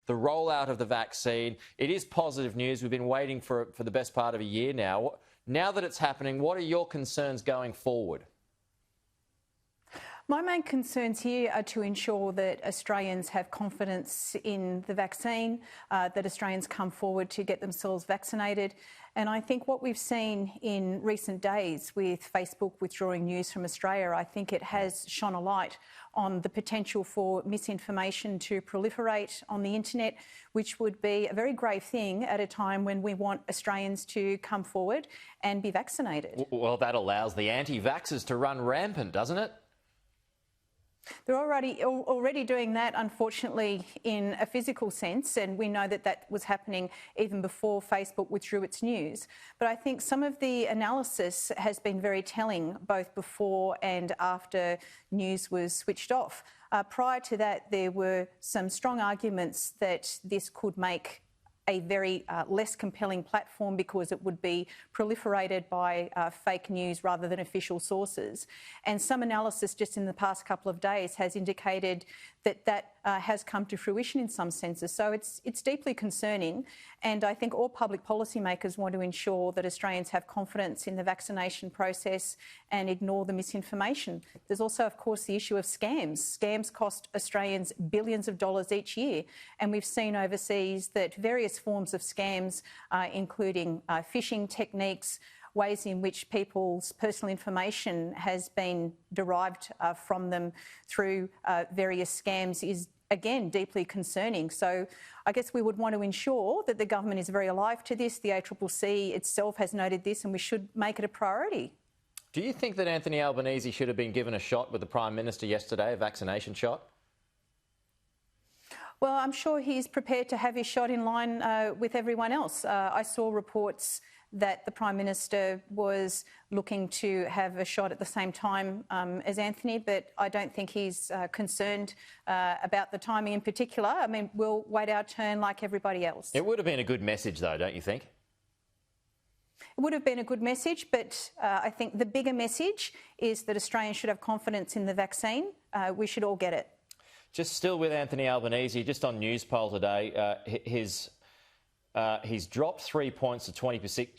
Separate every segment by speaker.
Speaker 1: the rollout of the vaccine. It is positive news. We've been waiting for the best part of a year now. Now that it's happening, what are your concerns going forward?
Speaker 2: My main concerns here are to ensure that Australians have confidence in the vaccine, that Australians come forward to get themselves vaccinated. And I think what we've seen in recent days with Facebook withdrawing news from Australia, I think it has shone a light on the potential for misinformation to proliferate on the internet, which would be a very grave thing at a time when we want Australians to come forward and be vaccinated.
Speaker 1: Well, that allows the anti-vaxxers to run rampant, doesn't it?
Speaker 2: They're already doing that, unfortunately, in a physical sense, and we know that that was happening even before Facebook withdrew its news. But I think some of the analysis has been very telling, both before and after news was switched off. Prior to that, there were some strong arguments that this could make a very less compelling platform because it would be proliferated by fake news rather than official sources. And some analysis just in the past couple of days has indicated that that has come to fruition in some senses. So it's deeply concerning, and I think all public policymakers want to ensure that Australians have confidence in the vaccination process and ignore the misinformation. There's also, of course, the issue of scams. Scams cost Australians billions of dollars each year, and we've seen overseas that various forms of scams, including phishing techniques, ways in which people's personal information has been derived from them through various scams is, again, deeply concerning. So I guess we would want to ensure that the government is very alive to this. The ACCC itself has noted this, and we should make it a priority.
Speaker 1: Do you think that Anthony Albanese should have been given a shot with the Prime Minister yesterday, a vaccination shot?
Speaker 2: Well, I'm sure he's prepared to have his shot in line with everyone else. I saw reports that the Prime Minister was looking to have a shot at the same time as Anthony, but I don't think he's concerned about the timing in particular. I mean, we'll wait our turn like everybody else.
Speaker 1: It would have been a good message, though, don't you think?
Speaker 2: It would have been a good message, but I think the bigger message is that Australians should have confidence in the vaccine. We should all get it.
Speaker 1: Just still with Anthony Albanese, just on Newspoll today, he's dropped 3 points to 26%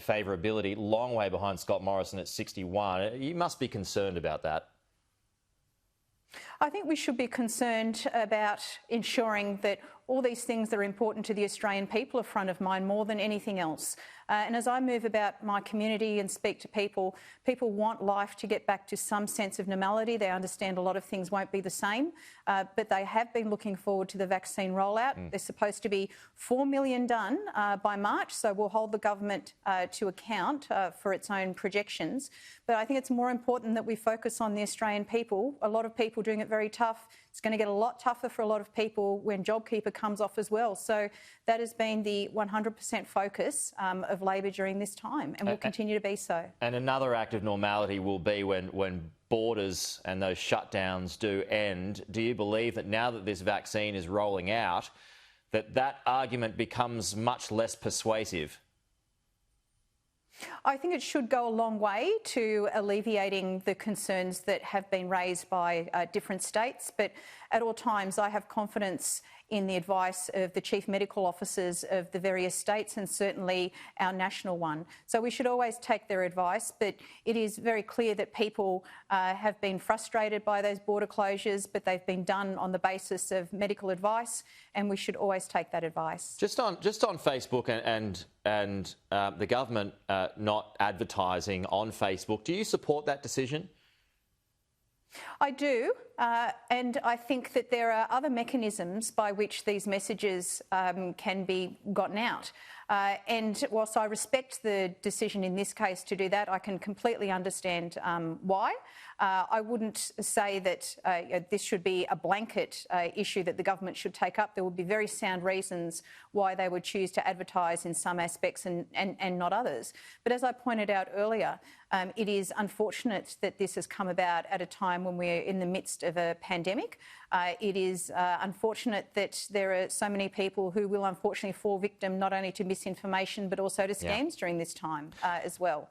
Speaker 1: favourability, long way behind Scott Morrison at 61. You must be concerned about that.
Speaker 2: I think we should be concerned about ensuring that all these things that are important to the Australian people are front of mind more than anything else. And as I move about my community and speak to people, people want life to get back to some sense of normality. They understand a lot of things won't be the same, but they have been looking forward to the vaccine rollout. There's supposed to be 4 million done by March, so we'll hold the government to account for its own projections. But I think it's more important that we focus on the Australian people. A lot of people doing it very tough. It's going to get a lot tougher for a lot of people when JobKeeper comes off as well. So that has been the 100% focus of Labor during this time, and will continue to be so. And
Speaker 1: another act of normality will be when borders and those shutdowns do end. Do you believe that now that this vaccine is rolling out, that argument becomes much less persuasive?
Speaker 2: I think it should go a long way to alleviating the concerns that have been raised by different states, but at all times I have confidence in the advice of the chief medical officers of the various states, and certainly our national one. So we should always take their advice, but it is very clear that people have been frustrated by those border closures, but they've been done on the basis of medical advice, and we should always take that advice.
Speaker 1: Just on Facebook and the government not advertising on Facebook, do you support that decision?
Speaker 2: I do, and I think that there are other mechanisms by which these messages can be gotten out. And whilst I respect the decision in this case to do that, I can completely understand why. I wouldn't say that this should be a blanket issue that the government should take up. There would be very sound reasons why they would choose to advertise in some aspects and not others. But as I pointed out earlier, it is unfortunate that this has come about at a time when we're in the midst of a pandemic. It is unfortunate that there are so many people who will unfortunately fall victim not only to misinformation but also to scams during this time as well.